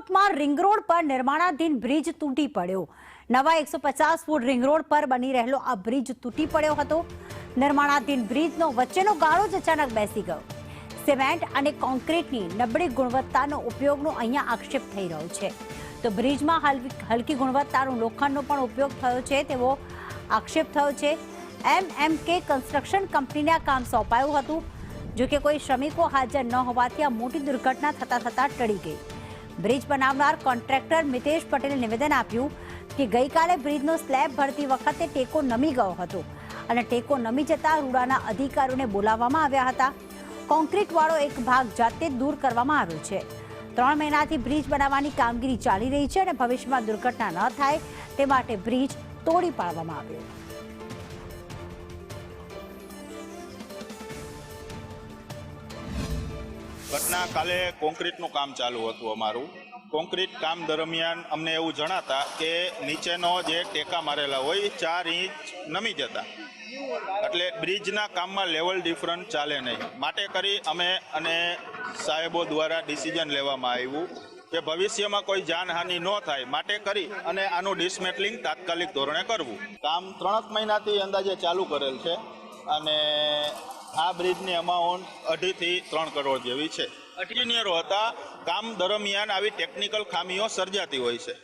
રાજકોટમાં ring road પર નિર્માણાધીન bridge તૂટી પડ્યો। નવા 150 ફૂટ રિંગ રોડ પર બની રહેલો આ બ્રિજ તૂટી પડ્યો હતો। નિર્માણાધીન બ્રિજનો વચ્ચેનો ગાળો જ અચાનક બેસી ગયો। સિમેન્ટ અને કોન્ક્રીટની નબળી ગુણવત્તાનો ઉપયોગનો અહીંયા આક્ષેપ થઈ રહ્યો છે। તો બ્રિજમાં હલકી ગુણવત્તાનું લોખંડનો પણ ઉપયોગ થયો છે તેવો આક્ષેપ થયો છે। MMK કન્સ્ટ્રક્શન કંપનીને આ કામ સોંપાયું હતું। જો કે કોઈ શ્રમિકો હાજર ન હોવાથી આ મોટી દુર્ઘટના થતા ટળી ગઈ। બ્રિજ બનાવનાર કોન્ટ્રાક્ટર મિતેશ પટેલે નિવેદન આપ્યું કે ગઈકાલે બ્રિજનો સ્લેબ ભરતી વખતે ટેકો નમી ગયો હતો અને ટેકો નમી જતા રૂડાના અધિકારીઓને બોલાવવામાં આવ્યા હતા। કોન્ક્રીટવાળો એક ભાગ જાતે દૂર કરવામાં આવ્યો છે। 3 મહિનાથી બ્રિજ બનાવવાની કામગીરી ચાલી રહી છે અને ભવિષ્યમાં દુર્ઘટના ન થાય તે માટે બ્રિજ તોડી પાડવામાં આવ્યો। ઘટના કાલે કોન્ક્રીટનું કામ ચાલુ હતું। અમારું કોન્ક્રીટ કામ દરમિયાન અમને એવું જણાતા કે નીચેનો જે ટેકા મારેલા હોય 4 ઇંચ નમી જતા, એટલે બ્રિજના કામમાં લેવલ ડિફરન્ટ ચાલે નહીં। માટે કરી અમે અને સાહેબો દ્વારા ડિસિઝન લેવામાં આવ્યું કે ભવિષ્યમાં કોઈ જાનહાનિ ન થાય માટે કરી અને આનું ડિસમેટલિંગ તાત્કાલિક ધોરણે કરવું। કામ 3 મહિનાથી અંદાજે ચાલુ કરેલ છે અને આ બ્રિજની અમાઉન્ટ 2.5 થી 3 કરોડ જેવી છે। એન્જિનિયરો હતા, કામ દરમિયાન આવી ટેકનિકલ ખામીઓ સર્જાતી હોય છે।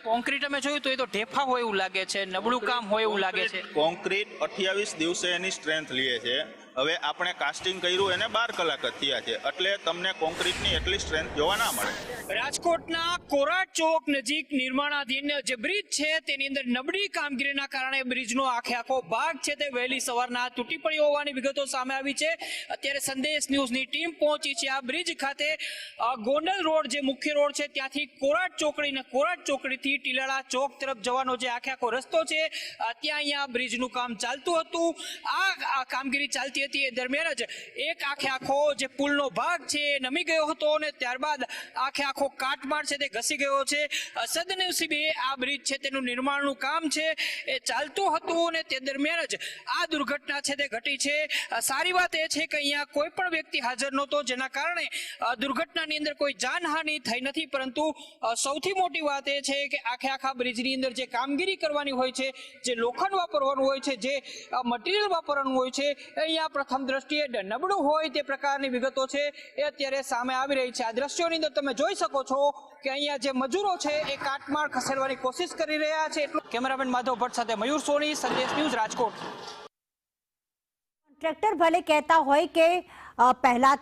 કોન્ક્રીટ અમે જોયું તો એ તો ઢેફા હોય એવું લાગે છે, નબળું કામ હોય એવું લાગે છે। કોન્ક્રીટ 28 દિવસે એની સ્ટ્રેન્થ લે છે। હવે આપણે કાસ્ટિંગ કર્યું એને 12 કલાક જ થયા છે, એટલે તમને કોન્ક્રીટની એટલી સ્ટ્રેન્થ જોવા ના મળે। રાજકોટના કોરાટ ચોક નજીક નિર્માણાધીન જે બ્રિજ છે તેની અંદર નબળી કામગીરીના કારણે બ્રિજનો આખો ભાગ છે તે વહેલી સવારના તૂટી પડ્યો હોવાની વિગતો સામે આવી છે। અત્યારે સંદેશ ન્યૂઝની ટીમ પહોંચી છે આ બ્રિજ ખાતે। ગોંડલ રોડ જે મુખ્ય રોડ છે ત્યાંથી કોરાટ ચોકડી ને કોરાટ ચોકડીથી ટીલાળા ચોક તરફ જવાનો જે આખો રસ્તો છે ત્યાં અહીંયા બ્રિજનું કામ ચાલતું હતું। આ કામગીરી ચાલતી હતી એ દરમિયાન જ એક આખો જે પુલનો ભાગ છે એ નમી ગયો હતો અને ત્યારબાદ આખો કાટમાળ છે તે ઘસી ગયો છે। સદનસીબે આ બ્રિજ છે તેનું નિર્માણનું કામ છે એ ચાલતું હતું અને તે દરમિયાન જ આ દુર્ઘટના છે તે ઘટી છે। સારી વાત એ છે કે અહીંયા કોઈ પણ વ્યક્તિ હાજર નહોતો જેના કારણે દુર્ઘટનાની અંદર કોઈ જાનહાનિ થઈ નથી, પરંતુ સૌથી મોટી વાત એ છે કે આખા બ્રિજની અંદર જે કામગીરી કરવાની હોય છે, જે લોખંડ વાપરવાનું હોય છે, જે મટીરિયલ વાપરવાનું હોય છે, અહીંયા પ્રથમ દ્રષ્ટિએ નબળું હોય તે પ્રકારની વિગતો છે એ અત્યારે સામે આવી રહી છે। આ દ્રશ્યોની અંદર તમે જોઈ શકો છો કે અહીંયા જે મજૂરો છે એ કાટમાળ ખસેડવાની કોશિશ કરી રહ્યા છે। કેમેરામેન માધવ ભટ્ટ સાથે મયુર સોની, સંદેશ ન્યૂઝ, રાજકોટ। કોન્ટ્રાક્ટર ભલે કહેતા હોય કે પહેલા